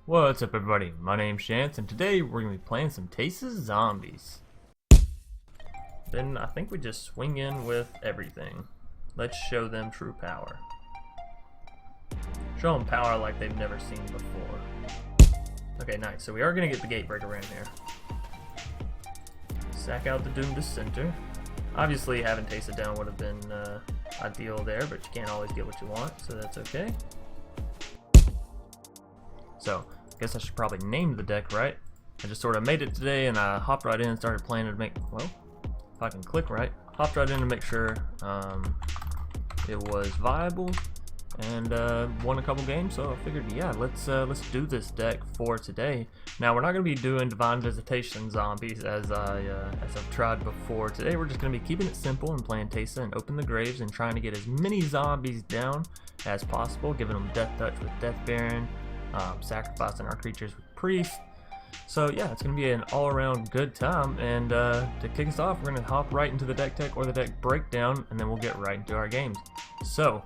What's up everybody, my name's Chance and today we're going to be playing some Teysa Zombies. Then I think we just swing in with everything. Let's show them true power. Show them power like they've never seen before. Okay, nice. So we are going to get the Gatebreaker in here. Sack out the Doomed Dissenter. Obviously having Teysa down would have been ideal there, but you can't always get what you want, so that's okay. So, I guess I should probably name the deck right. I just sort of made it today and I hopped right in and started playing to make, well, if I can click right, hopped right in to make sure it was viable and won a couple games, so I figured, yeah, let's do this deck for today. Now, we're not going to be doing Divine Visitation zombies as I've tried before. Today, we're just going to be keeping it simple and playing Teysa and Open the Graves and trying to get as many zombies down as possible, giving them Death Touch with Death Baron, sacrificing our creatures with Priest. So yeah, it's going to be an all-around good time, and to kick us off, we're going to hop right into the deck tech or the deck breakdown, and then we'll get right into our games. So,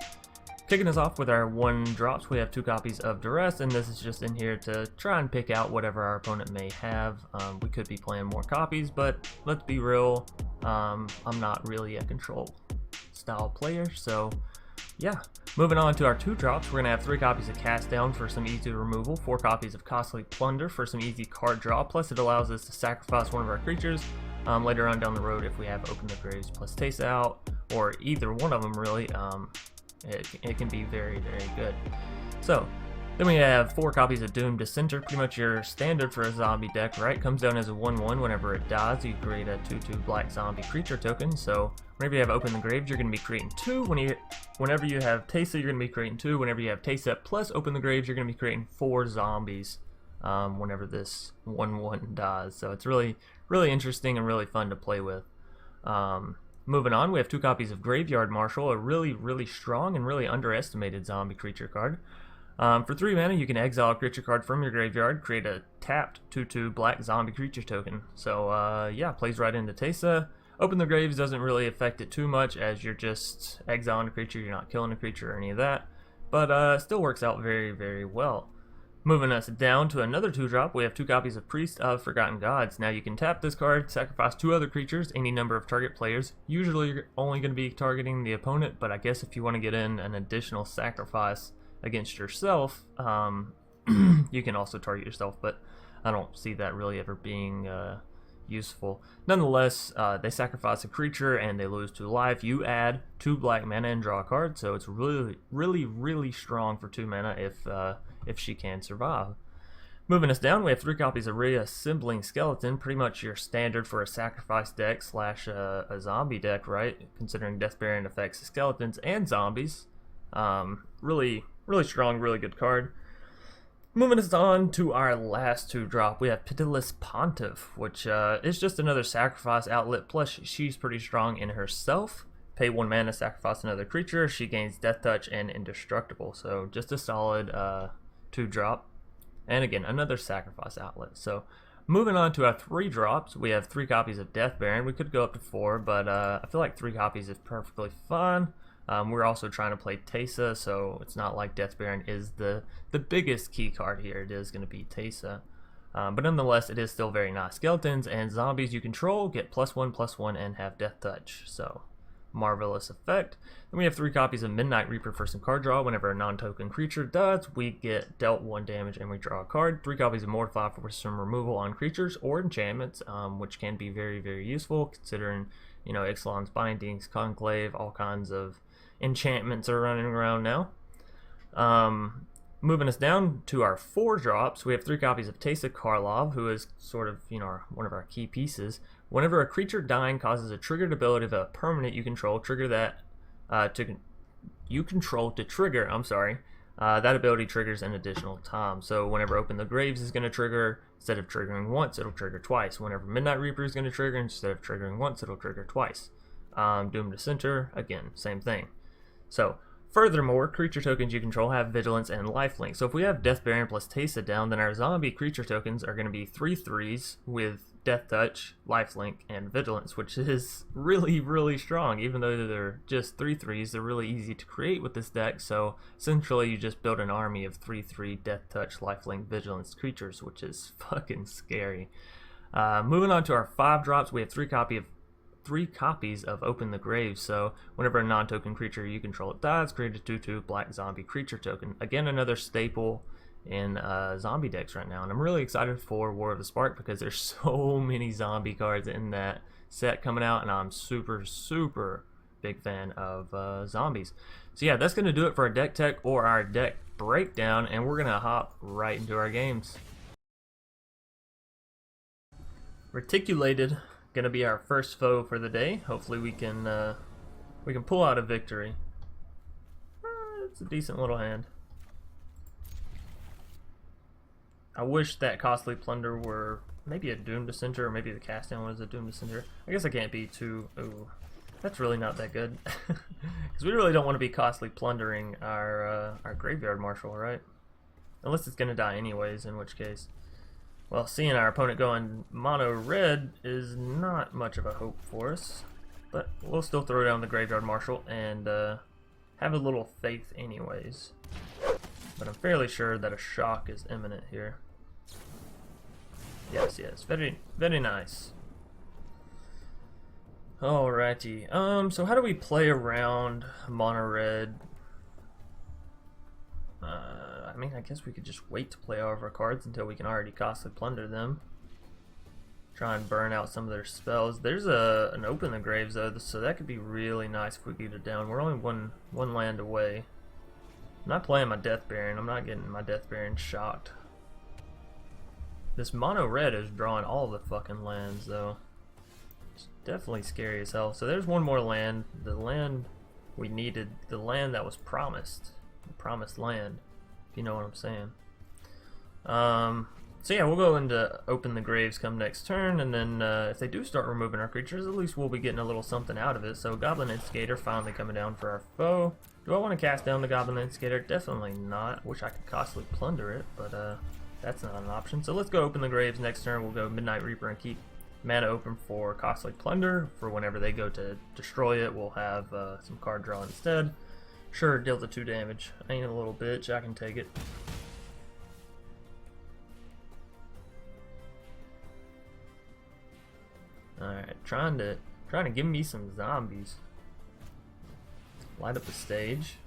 kicking us off with our 1-drops, we have 2 copies of Duress, and this is just in here to try and pick out whatever our opponent may have. We could be playing more copies, but let's be real, I'm not really a control style player, so yeah. Moving on to our 2-drops, we're going to have 3 copies of Cast Down for some easy removal, 4 copies of Costly Plunder for some easy card draw, plus it allows us to sacrifice one of our creatures later on down the road if we have Open the Graves plus Teysa out, or either one of them really. It can be very, very good. So, then we have 4 copies of Doomed Dissenter, pretty much your standard for a zombie deck, right? Comes down as a 1/1. Whenever it dies, you create a 2/2 black zombie creature token. So whenever you have Open the Graves, you're going to be creating 2. Whenever you have Teysa, you're going to be creating 2. Whenever you have Teysa plus Open the Graves, you're going to be creating 4 zombies whenever this 1/1 dies. So it's really, really interesting and really fun to play with. Moving on, we have 2 copies of Graveyard Marshal, a really, really strong and really underestimated zombie creature card. For 3 mana, you can exile a creature card from your graveyard, create a tapped 2/2 black zombie creature token. So yeah, plays right into Teysa. Open the Graves doesn't really affect it too much, as you're just exiling a creature, you're not killing a creature or any of that. But still works out very, very well. Moving us down to another 2-drop, we have 2 copies of Priest of Forgotten Gods. Now you can tap this card, sacrifice 2 other creatures, any number of target players. Usually you're only going to be targeting the opponent, but I guess if you want to get in an additional sacrifice against yourself, you can also target yourself, but I don't see that really ever being useful. Nonetheless, they sacrifice a creature and they lose 2 life. You add 2 black mana and draw a card, so it's really, really, really strong for 2 mana if she can survive. Moving us down, we have 3 copies of Reassembling Skeleton, pretty much your standard for a sacrifice deck slash a zombie deck, right? Considering Death Baron affects skeletons and zombies. Really, really strong, really good card. Moving us on to our last 2-drop, we have Pitiless Pontiff, which is just another sacrifice outlet, plus she's pretty strong in herself. Pay 1 mana, sacrifice another creature, she gains Death Touch and Indestructible, so just a solid 2-drop. And again, another sacrifice outlet. So moving on to our 3-drops, we have 3 copies of Death Baron. We could go up to 4, but I feel like 3 copies is perfectly fine. We're also trying to play Teysa, so it's not like Death Baron is the biggest key card here. It is going to be Teysa. But nonetheless, it is still very nice. Skeletons and zombies you control get +1/+1 and have Death Touch. So, marvelous effect. Then we have 3 copies of Midnight Reaper for some card draw. Whenever a non-token creature dies, we get dealt 1 damage and we draw a card. 3 copies of Mortify for some removal on creatures or enchantments, which can be very, very useful considering, you know, Ixalan's Bindings, Conclave, all kinds of enchantments are running around now. Moving us down to our 4-drops, we have 3 copies of Teysa Karlov, who is sort of, you know, one of our key pieces. Whenever a creature dying causes a triggered ability of a permanent you control, trigger that that ability triggers an additional time. So whenever Open the Graves is going to trigger, instead of triggering once, it'll trigger twice. Whenever Midnight Reaper is going to trigger, instead of triggering once, it'll trigger twice. Doomed Dissenter, again, same thing. So Furthermore, creature tokens you control have vigilance and lifelink. So if we have Death Baron plus Teysa down, then our zombie creature tokens are going to be 3/3s with Death Touch, lifelink, and vigilance, which is really, really strong. Even though they're just 3/3s, they're really easy to create with this deck. So essentially, you just build an army of 3/3 Death Touch, lifelink, vigilance creatures, which is fucking scary. Moving on to our 5-drops, we have 3 copies of Open the Grave. So whenever a non-token creature you control dies, create a 2/2 black zombie creature token. Again, another staple in zombie decks right now, and I'm really excited for War of the Spark because there's so many zombie cards in that set coming out, and I'm super big fan of zombies. So yeah, that's gonna do it for our deck tech or our deck breakdown, and we're gonna hop right into our games. Reticulated gonna be our first foe for the day. Hopefully we can pull out a victory. It's a decent little hand. I wish that Costly Plunder were maybe a Doomed Dissenter, or maybe the cast down was a Doomed Dissenter. I guess I can't be too... Ooh, that's really not that good. Because we really don't want to be Costly Plundering our Graveyard Marshal, right? Unless it's going to die anyways, in which case... Well, seeing our opponent going mono red is not much of a hope for us. But we'll still throw down the Graveyard Marshal and have a little faith anyways. But I'm fairly sure that a shock is imminent here. Yes, very nice. Alrighty, so how do we play around mono red? I mean, I guess we could just wait to play all of our cards until we can already Costly Plunder them. Try and burn out some of their spells. There's an Open the Graves though, so that could be really nice if we get it down. We're only one land away. I'm not playing my Death Baron. I'm not getting my Death Baron shocked. This mono red is drawing all the fucking lands though. It's definitely scary as hell. So there's one more land. The land we needed. The land that was promised. The promised land. If you know what I'm saying. So yeah, we'll go into Open the Graves come next turn, and then if they do start removing our creatures, at least we'll be getting a little something out of it. So Goblin Instigator finally coming down for our foe. Do I want to cast down the Goblin Instigator? Definitely not. Wish I could Costly Plunder it, but that's not an option. So let's go Open the Graves next turn. We'll go Midnight Reaper and keep mana open for Costly Plunder. For whenever they go to destroy it, we'll have some card draw instead. Sure, deal the 2 damage. I ain't a little bitch. I can take it. Alright, trying to give me some zombies. Light up the stage.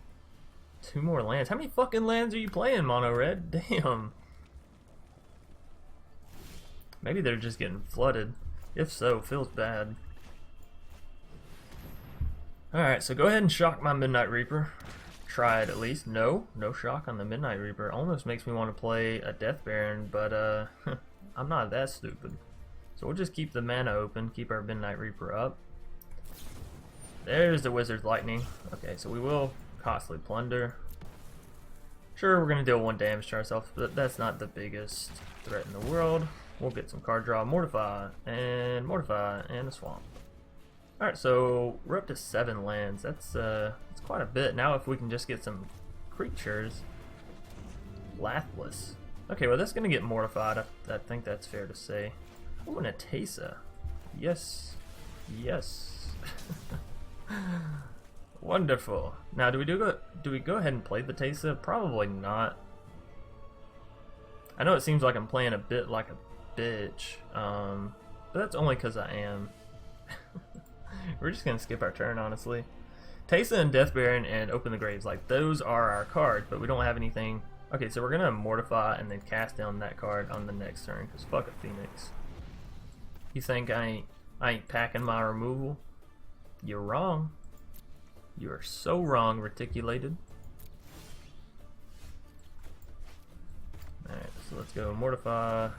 2 more lands. How many fucking lands are you playing, mono red? Damn. Maybe they're just getting flooded. If so, feels bad. Alright, so go ahead and shock my Midnight Reaper. Try it at least. No shock on the Midnight Reaper. Almost makes me want to play a Death Baron, but I'm not that stupid. So we'll just keep the mana open, keep our Midnight Reaper up. There's the Wizard's Lightning. Okay, so we will Costly Plunder. Sure, we're going to deal 1 damage to ourselves, but that's not the biggest threat in the world. We'll get some card draw, Mortify, and a Swamp. Alright, so we're up to 7 lands. That's quite a bit. Now if we can just get some creatures. Lathless. Okay, well that's going to get mortified. I think that's fair to say. Oh, and a Teysa. Yes. Wonderful. Now, do we go ahead and play the Teysa? Probably not. I know it seems like I'm playing a bit like a bitch, but that's only because I am. We're just gonna skip our turn, honestly. Teysa and Death Baron and Open the Graves, like those are our cards, but we don't have anything. Okay, so we're gonna Mortify and then cast down that card on the next turn, because fuck a Phoenix. You think I ain't packing my removal? You're wrong. You are so wrong, Reticulated. Alright, so let's go Mortify.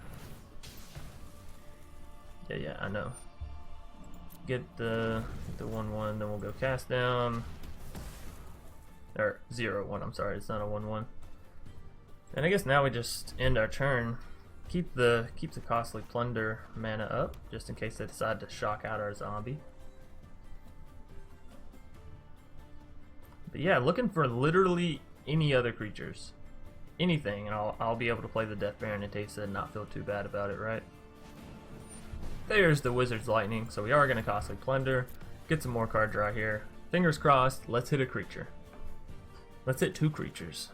Yeah, I know. Get the 1/1, then we'll go cast down. Or 0/1, I'm sorry, it's not a 1/1. And I guess now we just end our turn. Keep the Costly Plunder mana up, just in case they decide to shock out our zombie. But yeah, looking for literally any other creatures. Anything, and I'll be able to play the Death Baron and Teysa and not feel too bad about it, right? There's the Wizard's Lightning, so we are going to Costly Plunder. Get some more card draw here. Fingers crossed, let's hit a creature. Let's hit 2 creatures.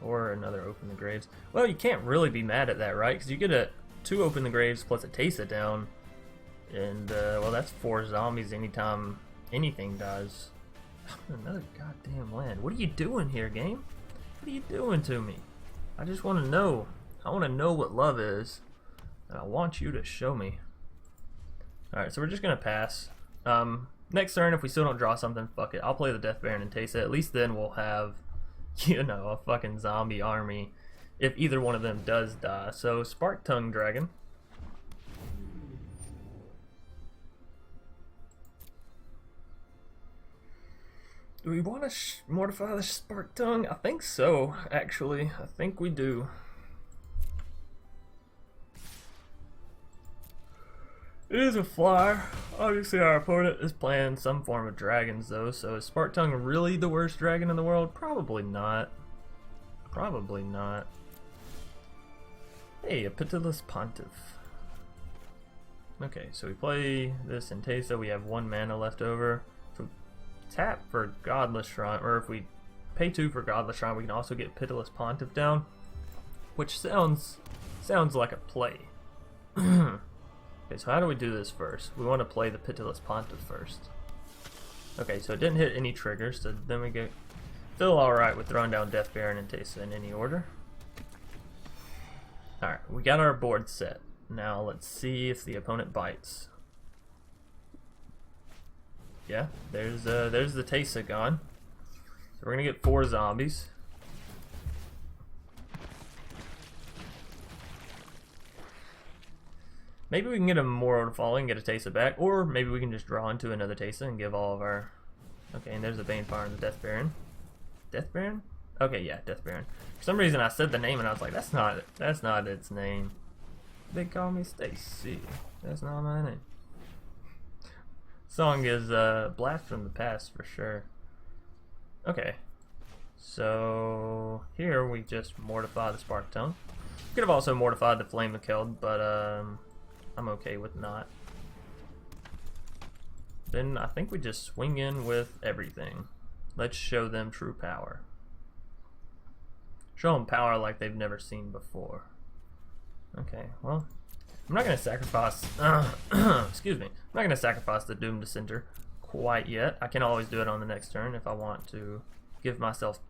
Or another Open the Graves. Well, you can't really be mad at that, right? Because you get a 2 Open the Graves plus a Teysa down. And, well, that's 4 zombies anytime anything dies. Another goddamn land. What are you doing here, game? What are you doing to me? I just want to know. I want to know what love is. And I want you to show me. Alright, so we're just going to pass. Next turn, if we still don't draw something, fuck it. I'll play the Death Baron and Teysa. At least then we'll have, you know, a fucking zombie army if either one of them does die. So, Spark Tongue Dragon. Do we want to mortify the Spark Tongue? I think so, actually. I think we do. It is a flyer. Obviously our opponent is playing some form of dragons though, so is Spark Tongue really the worst dragon in the world? Probably not. Probably not. Hey, a Pitiless Pontiff. Okay, so we play this in Teysa. We have 1 mana left over. So tap for Godless Shrine, or if we pay 2 for Godless Shrine, we can also get Pitiless Pontiff down, which sounds like a play. Okay, so how do we do this first? We want to play the Pitiless Pontiff first. Okay, so it didn't hit any triggers, so then we feel alright with throwing down Death Baron and Teysa in any order. Alright, we got our board set. Now let's see if the opponent bites. Yeah, there's the Teysa gone. So we're gonna get 4 zombies. Maybe we can get a Mortify to Folly and get a Teysa back, or maybe we can just draw into another Teysa and give all of our... Okay, and there's the Banefire and the Death Baron. Death Baron? Okay, yeah, Death Baron. For some reason I said the name and I was like, that's not its name. They call me Stacy. That's not my name. Song is Blast from the Past for sure. Okay. So here we just mortify the Spark Tongue. Could have also mortified the Flame of Keld, but I'm okay with not. Then I think we just swing in with everything. Let's show them true power. Show them power like they've never seen before. Okay, well, I'm not going to sacrifice, excuse me, I'm not going to sacrifice the Doomed Dissenter quite yet. I can always do it on the next turn if I want to give myself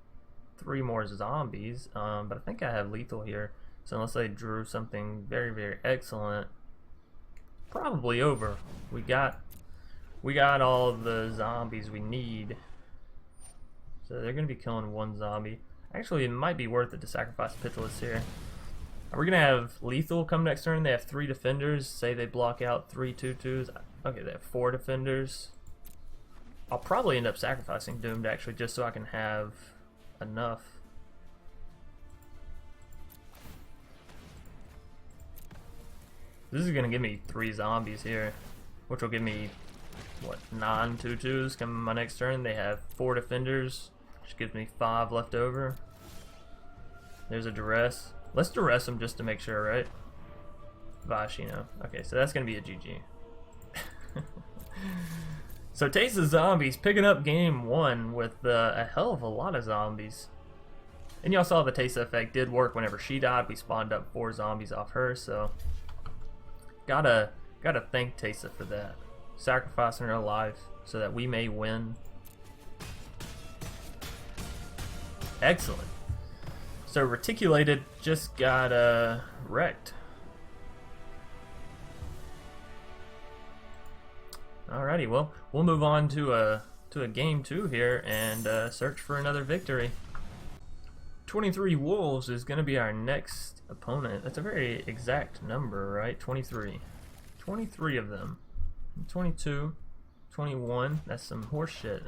3 more zombies, but I think I have lethal here. So unless I drew something very, very excellent, probably over. We got all the zombies we need. So they're gonna be killing 1 zombie. Actually, it might be worth it to sacrifice Pitiless here. We're gonna have lethal come next turn. They have 3 defenders. Say they block out 3 2/2s. Okay, they have 4 defenders. I'll probably end up sacrificing Doomed actually, just so I can have enough. This is gonna give me 3 zombies here, which will give me what, 9 2/2s coming my next turn. They have 4 defenders, which gives me 5 left over. There's a Duress. Let's Duress them just to make sure, right? Vashino. Okay, so that's gonna be a GG. So Teysa Zombies picking up game 1 with a hell of a lot of zombies. And y'all saw the Teysa effect did work whenever she died. We spawned up 4 zombies off her, so gotta thank Teysa for that. Sacrificing her life so that we may win. Excellent. So Reticulated just got wrecked. Alrighty, well, we'll move on to a game 2 here and search for another victory. 23 Wolves is going to be our next opponent. That's a very exact number, right? 23. 23 of them. 22, 21. That's some horse shit.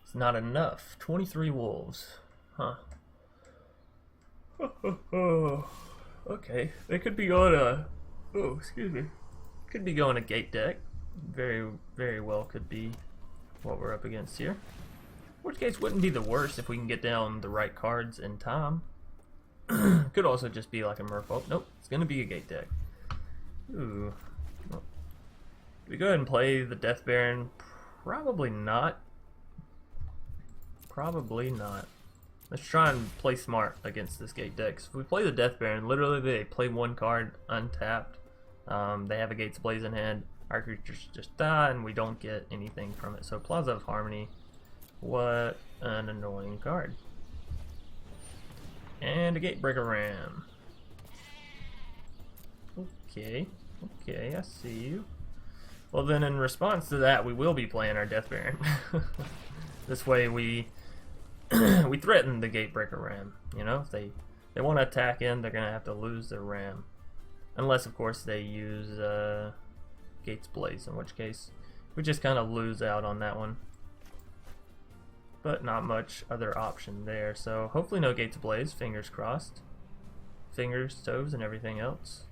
It's not enough. 23 Wolves. Huh. Okay. They could be on a... Oh, excuse me. Could be going a gate deck. Very, very well could be what we're up against here. which case wouldn't be the worst if we can get down the right cards in time. Could also just be like a Merfolk. Nope, it's gonna be a gate deck. Ooh. Well, do we go ahead and play the Death Baron? Probably not. Probably not. Let's try and play smart against this gate deck. So if we play the Death Baron, literally they play one card untapped. They have a Gates Blaze in hand. Our creatures just die and we don't get anything from it. So Plaza of Harmony, what an annoying card. And a Gatebreaker Ram. Okay, okay, I see you. Well then, in response to that, we will be playing our Death Baron. This way we we threaten the Gatebreaker Ram. You know, if they want to attack in, they're gonna have to lose their Ram, unless of course they use Gates Blaze, in which case we just kind of lose out on that one. But not much other option there. So hopefully no Gates Blaze. Fingers crossed. Fingers, toes, and everything else.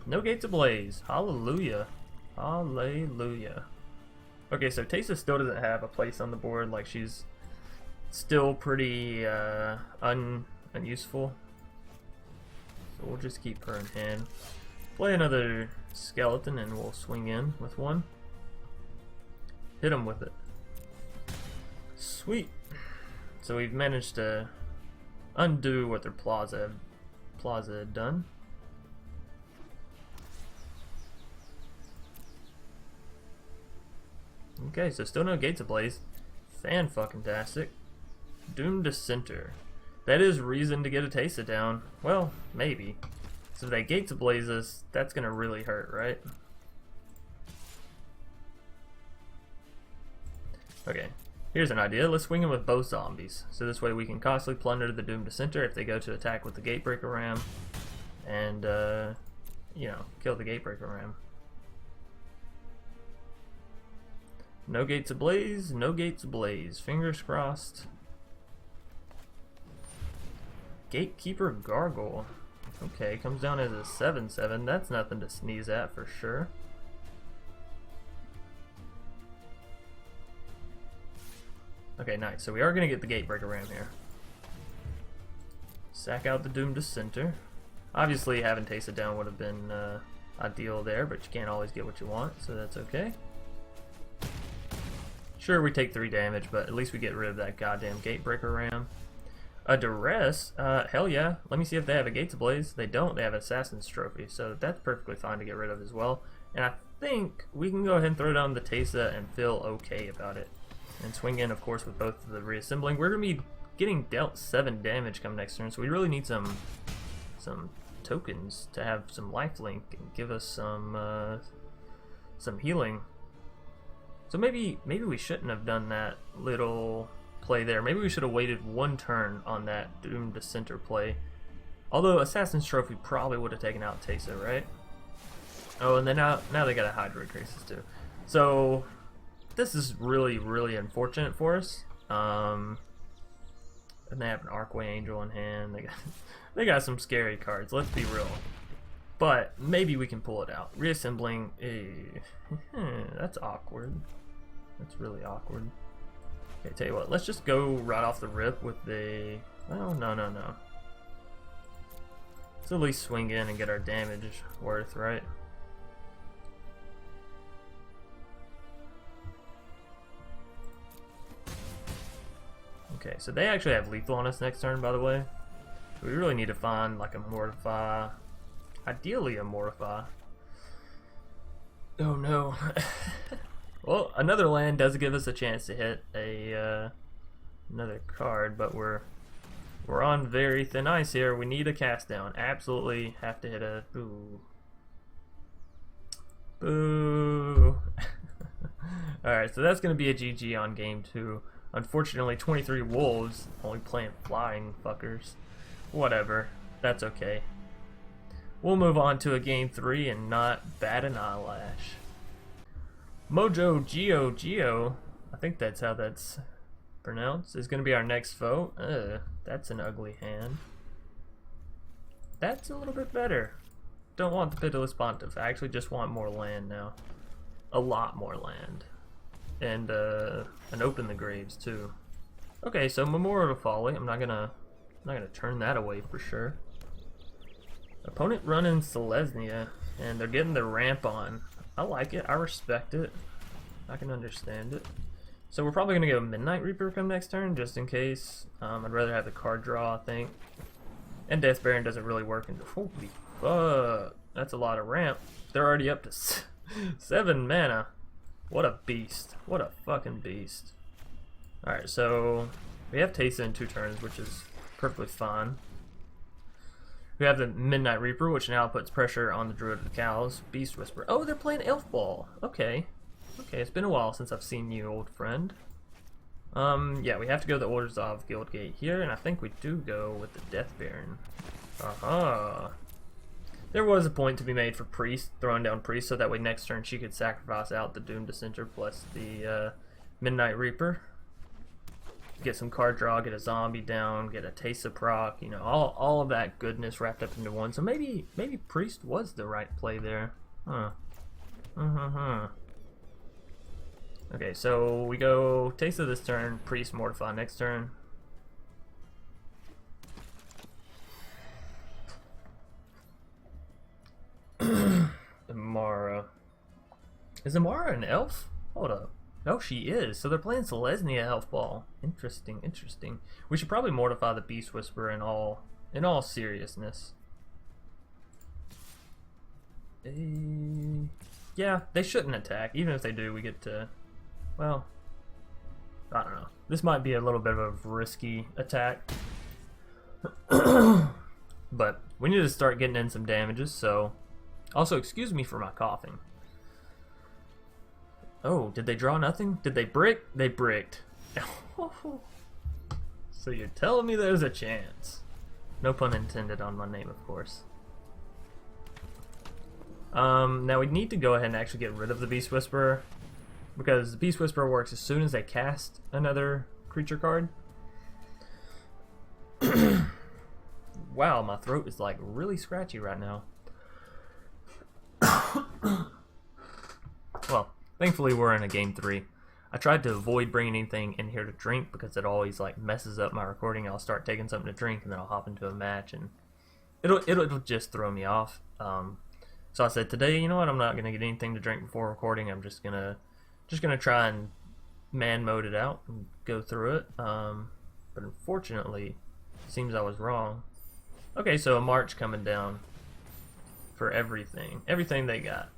No Gates Ablaze. Hallelujah. Hallelujah. Okay, so Teysa still doesn't have a place on the board. Like, she's still pretty unuseful. So we'll just keep her in hand. Play another skeleton and we'll swing in with one. Hit him with it. Sweet. So we've managed to undo what their Plaza had done. Okay, so still no Gates Ablaze. Fan-fucking-tastic. Doomed Dissenter. That is reason to get a Teysa down. Well, maybe. So if that Gates Ablaze us, that's gonna really hurt, right? Okay, here's an idea. Let's swing in with both zombies. So this way we can Costly Plunder the Doomed Dissenter if they go to attack with the Gatebreaker Ram. And, you know, kill the Gatebreaker Ram. No Gates Ablaze, no Gates Ablaze. Fingers crossed. Gatekeeper Gargoyle. Okay, comes down as a 7/7. That's nothing to sneeze at for sure. Okay, nice. So we are going to get the Gatebreaker Ram here. Sack out the Doomed Dissenter. Obviously, having Teysa down would have been ideal there, but you can't always get what you want, so that's okay. Sure, we take 3 damage, but at least we get rid of that goddamn Gatebreaker Ram. A Duress? Hell yeah. Let me see if they have a Gates Ablaze. They don't. They have Assassin's Trophy, so that's perfectly fine to get rid of as well. And I think we can go ahead and throw down the Teysa and feel okay about it. And swing in, of course, with both of the Reassembling. We're going to be getting dealt 7 damage come next turn, so we really need some tokens to have some lifelink and give us some healing. So maybe we shouldn't have done that little play there. Maybe we should have waited 1 turn on that Doomed Dissenter play. Although Assassin's Trophy probably would have taken out Teysa, right? Oh, and then now they got a Hydra Crisis too. So this is really, really unfortunate for us. And they have an Archway Angel in hand. They got some scary cards. Let's be real. But maybe we can pull it out. Reassembling. That's awkward. That's really awkward. Okay, tell you what. Let's just go right off the rip with the. Oh no. Let's at least swing in and get our damage worth, right? Okay, so they actually have lethal on us next turn, by the way. So we really need to find like a Mortify. Ideally a Mortify. Oh no. Well, another land does give us a chance to hit a another card, but we're on very thin ice here. We need a cast down. Absolutely have to hit a boo. Boo. Alright, so that's gonna be a GG on game 2. Unfortunately, 23 wolves, only playing flying fuckers. Whatever, that's okay. We'll move on to a game 3 and not bat an eyelash. Mojo Geo, I think that's how that's pronounced, is going to be our next foe. That's an ugly hand. That's a little bit better. Don't want the Pitiless Pontiff. I actually just want more land now. A lot more land. and open the graves too. Okay, so Memorial to Folly. I'm not gonna turn that away for sure. Opponent running Selesnya, and they're getting their ramp on. I like it. I respect it. I can understand it. So we're probably gonna go Midnight Reaper come next turn, just in case. I'd rather have the card draw, I think. And Death Baron doesn't really work into. Holy fuck! That's a lot of ramp. They're already up to 7 mana. What a beast! What a fucking beast! All right, so we have Teysa in 2 turns, which is perfectly fine. We have the Midnight Reaper, which now puts pressure on the Druid of the Cows. Beast Whisperer. Oh, they're playing Elf Ball. Okay. Okay, it's been a while since I've seen you, old friend. Yeah, we have to go to the Orzhov Guildgate here, and I think we do go with the Death Baron. Aha. There was a point to be made for Priest, throwing down Priest, so that way next turn she could sacrifice out the Doomed Dissenter plus the Midnight Reaper. Get some card draw, get a zombie down, get a Teysa proc, you know, all of that goodness wrapped up into one. So maybe Priest was the right play there. Huh. Okay, so we go Teysa this turn, Priest Mortify next turn. Amara. Is Amara an elf? Hold up. Oh, she is. So they're playing Selesnya Elf Ball. Interesting, interesting. We should probably mortify the Beast Whisperer in all seriousness. Yeah, they shouldn't attack. Even if they do, we get to, well, I don't know. This might be a little bit of a risky attack. But we need to start getting in some damages, so also excuse me for my coughing. Oh, did they draw nothing? Did they brick? They bricked. So you're telling me there's a chance. No pun intended on my name, of course. Now we need to go ahead and actually get rid of the Beast Whisperer, because the Beast Whisperer works as soon as they cast another creature card. Wow, my throat is like really scratchy right now. Well, thankfully we're in a game 3. I tried to avoid bringing anything in here to drink because it always like messes up my recording. I'll start taking something to drink and then I'll hop into a match and it'll just throw me off. So I said today, you know what, I'm not gonna get anything to drink before recording. I'm just gonna try and man mode it out and go through it. But unfortunately, it seems I was wrong. Okay, so a march coming down for everything they got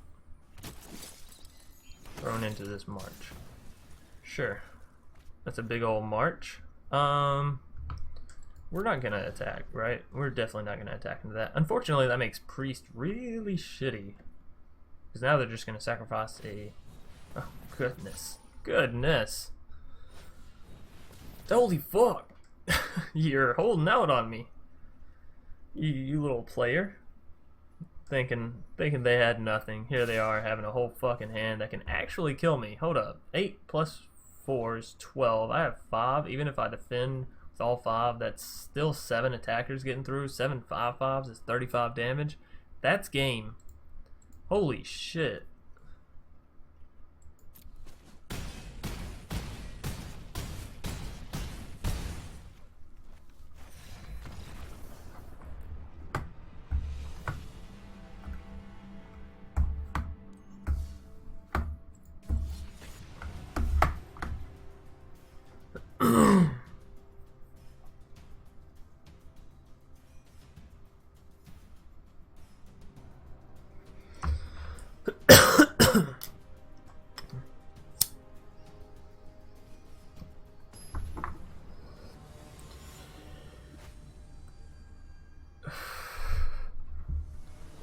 thrown into this march. Sure, that's a big old march. We're not gonna attack, right? We're definitely not gonna attack into that. Unfortunately, that makes Priest really shitty, because now they're just gonna sacrifice a. Oh goodness, holy fuck! You're holding out on me, you little player. Thinking they had nothing. Here they are having a whole fucking hand that can actually kill me. Hold up. 8 plus 4 is 12. I have 5. Even if I defend with all 5, that's still 7 attackers getting through. 7 5/5s is 35 damage. That's game. Holy shit.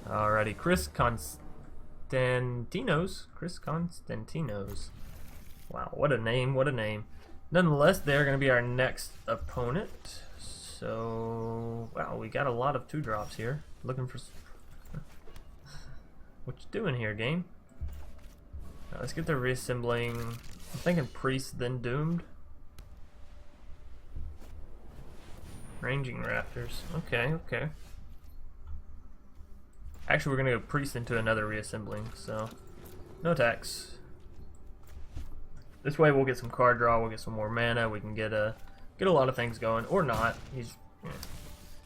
Alrighty, Chris Constantinos. Wow, what a name, what a name. Nonetheless, they're going to be our next opponent. So, wow, we got a lot of 2-drops here. Looking for... What you doing here, game? Right, let's get the reassembling. I'm thinking Priest, then Doomed. Ranging Raptors. Okay, okay. Actually, we're going to go Priest into another reassembling, so no attacks. This way we'll get some card draw, we'll get some more mana, we can get a lot of things going, or not.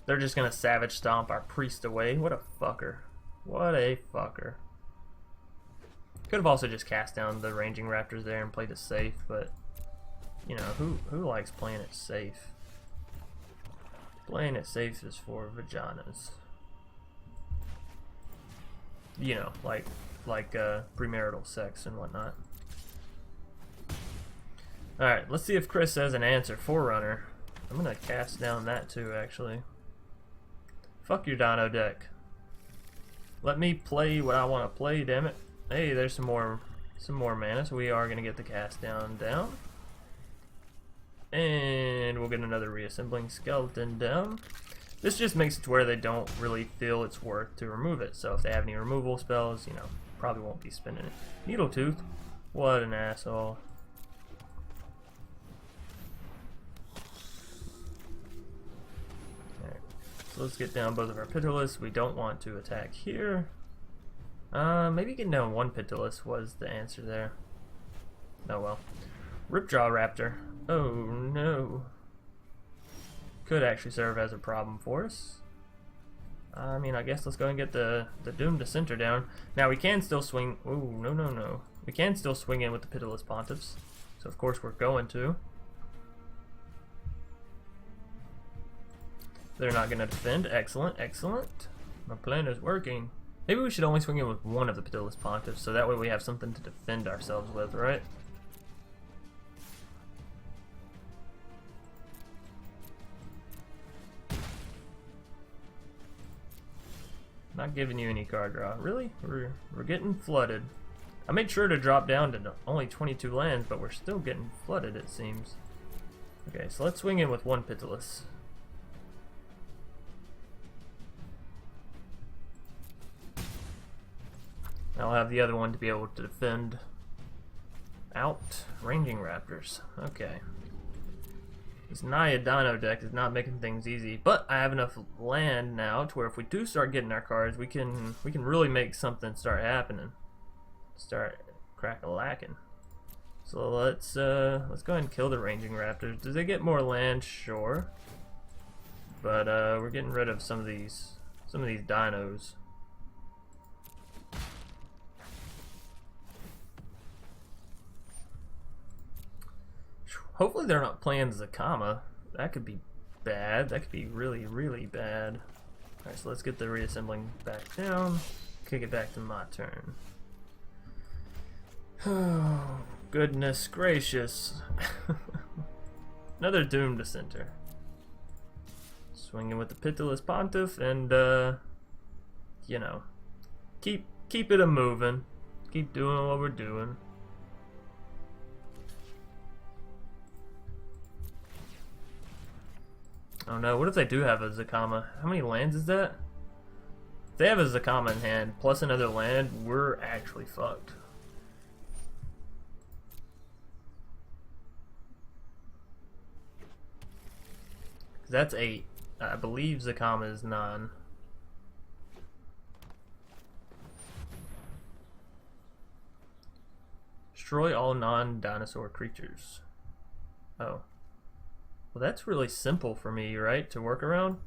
They're just gonna Savage Stomp our priest away. What a fucker. What a fucker. Could have also just cast down the Ranging Raptors there and played it safe, but you know, who likes playing it safe? Playing it safe is for vaginas. You know, like premarital sex and whatnot. Alright, let's see if Chris has an answer. Forerunner. I'm gonna cast down that too, actually. Fuck your Dino deck. Let me play what I want to play, damn it. Hey, there's some more mana, so we are gonna get the cast down. And we'll get another Reassembling Skeleton down. This just makes it to where they don't really feel it's worth to remove it. So if they have any removal spells, you know, probably won't be spinning it. Needletooth. What an asshole. Alright, so let's get down both of our Pitiless. We don't want to attack here. Maybe getting down one Pitiless was the answer there. Oh well. Ripjaw Raptor. Oh no. Could actually serve as a problem for us. I mean, I guess let's go and get the Doomed Dissenter down. Now we can still swing. Oh no. We can still swing in with the Pitiless Pontiffs. So of course we're going to. They're not going to defend. Excellent, excellent. My plan is working. Maybe we should only swing in with one of the Pitiless Pontiffs, so that way we have something to defend ourselves with, right? Not giving you any card draw. Really? We're getting flooded. I made sure to drop down to only 22 lands, but we're still getting flooded, it seems. Okay, so let's swing in with one Pitiless. I'll have the other one to be able to defend out. Ranging Raptors. Okay. This Naya Dino deck is not making things easy, but I have enough land now to where if we do start getting our cards, we can really make something start happening. Start crack-a-lacking. So let's go ahead and kill the Ranging Raptors. Do they get more land? Sure. But we're getting rid of some of these dinos. Hopefully they're not playing Zakama. That could be bad. That could be really, really bad. Alright, so let's get the reassembling back down. Kick it back to my turn. Oh, goodness gracious. Another Doomed Dissenter. Swinging with the Pitiless Pontiff and, you know, keep it a-moving. Keep doing what we're doing. Oh no, what if they do have a Zakama? How many lands is that? If they have a Zakama in hand, plus another land, we're actually fucked. That's 8. I believe Zakama is 9. Destroy all non-dinosaur creatures. Oh. Well, that's really simple for me, right, to work around?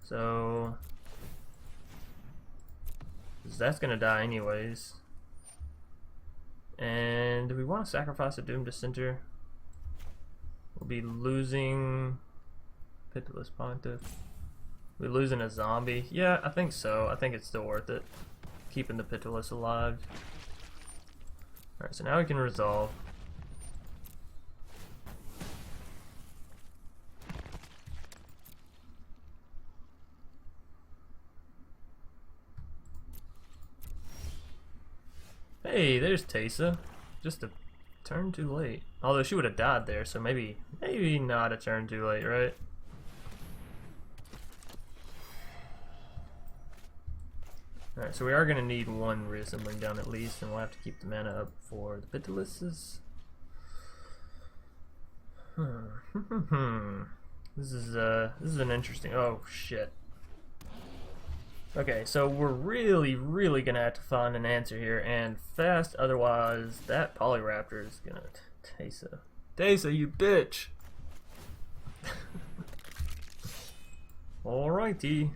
So that's gonna die anyways. And do we want to sacrifice a Doomed Dissenter? We'll be losing Pitiless Pontiff. We're losing a zombie. Yeah, I think so. I think it's still worth it. Keeping the Pitiless alive. Alright, so now we can resolve. Hey, there's Teysa. Just a turn too late. Although she would have died there, so maybe not a turn too late, right? Alright, so we are going to need one reassembling down at least, and we'll have to keep the mana up for the Pitilesses. This is an interesting... Oh, shit. Okay, so we're really gonna have to find an answer here, and fast, otherwise that Polyraptor is gonna Teysa. Teysa, you bitch! Alrighty.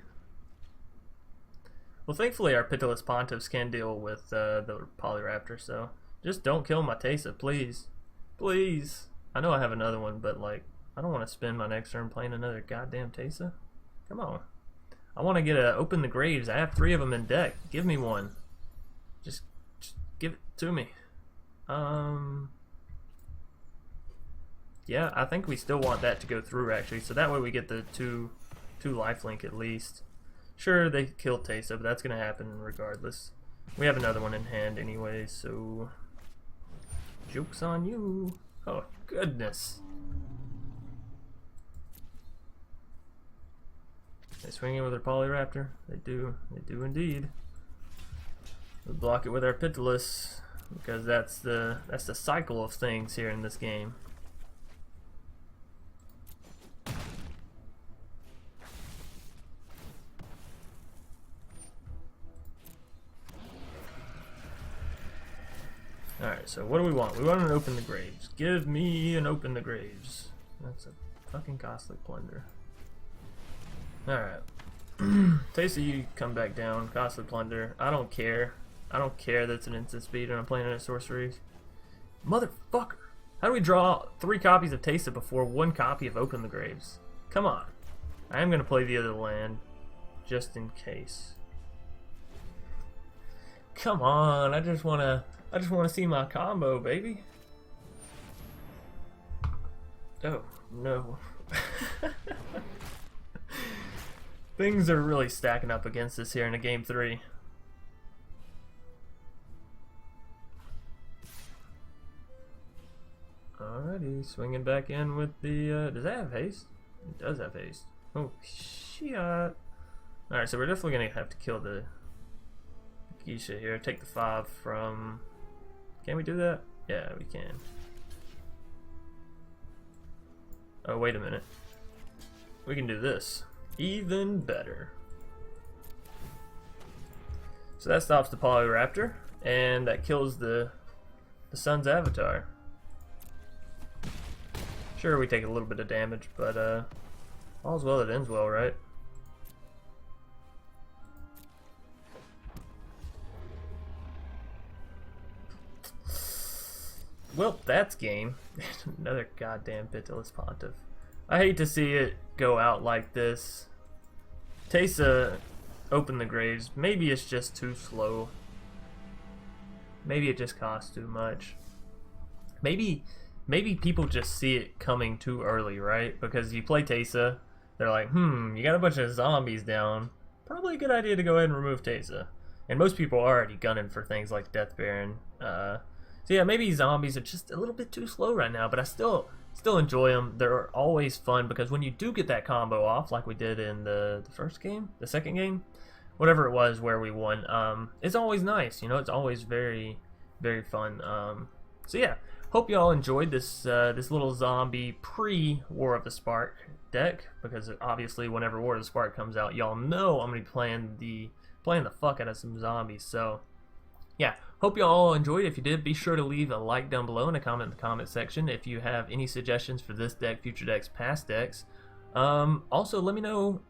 Well, thankfully our Pitiless Pontiffs can deal with the Polyraptor, so just don't kill my Teysa, please. Please! I know I have another one, but like, I don't want to spend my next turn playing another goddamn Teysa. Come on. I want to get a Open the Graves. I have 3 of them in deck. Give me one. Just give it to me. Yeah, I think we still want that to go through actually, so that way we get the two lifelink at least. Sure, they killed Teysa, but that's gonna happen regardless. We have another one in hand anyway, so joke's on you. Oh goodness. They swing in with their Polyraptor. They do indeed. We block it with our Pitiless because that's the cycle of things here in this game. Alright, so what do we want? We want an Open the Graves. Give me an Open the Graves. That's a fucking Costly Plunder. Alright. Teysa, you come back down. Costly Plunder. I don't care. I don't care that it's an instant speed and I'm playing it at sorceries. Motherfucker! How do we draw 3 copies of Teysa before 1 copy of Open the Graves? Come on. I am going to play the other land just in case. Come on, I just want to see my combo, baby. Oh, no. Things are really stacking up against us here in a game 3. Alrighty, swinging back in with the, does that have haste? It does have haste. Oh, shit. Alright, so we're definitely going to have to kill the Geisha here. Take the 5 from... Can we do that? Yeah, we can. Oh, wait a minute. We can do this. Even better. So that stops the Polyraptor, and that kills the Sun's Avatar. Sure, we take a little bit of damage, but all's well that ends well, right? Well, that's game. Another goddamn Pitiless Pontiff. I hate to see it go out like this. Teysa Open the Graves. Maybe it's just too slow. Maybe it just costs too much. Maybe people just see it coming too early, right? Because you play Teysa, they're like, you got a bunch of zombies down. Probably a good idea to go ahead and remove Teysa. And most people are already gunning for things like Death Baron. So yeah, maybe zombies are just a little bit too slow right now, but I still enjoy them. They're always fun because when you do get that combo off, like we did in the first game, the second game, whatever it was where we won, it's always nice. You know, it's always very, very fun. So yeah, hope y'all enjoyed this this little zombie pre-War of the Spark deck, because obviously whenever War of the Spark comes out, y'all know I'm gonna be playing the fuck out of some zombies. So yeah, hope you all enjoyed. If you did, be sure to leave a like down below and a comment in the comment section if you have any suggestions for this deck, future decks, past decks. Also, let me know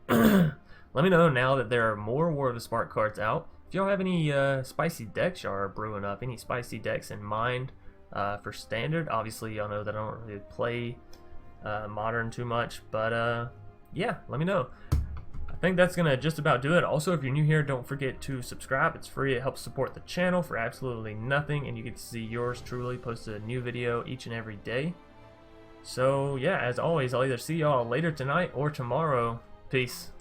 let me know now that there are more War of the Spark cards out. If y'all have any spicy decks y'all are brewing up, any spicy decks in mind for Standard. Obviously, y'all know that I don't really play Modern too much, but yeah, let me know. I think that's gonna just about do it. Also, if you're new here, don't forget to subscribe. It's free. It helps support the channel for absolutely nothing, and you get to see yours truly post a new video each and every day. So yeah, as always, I'll either see y'all later tonight or tomorrow. Peace.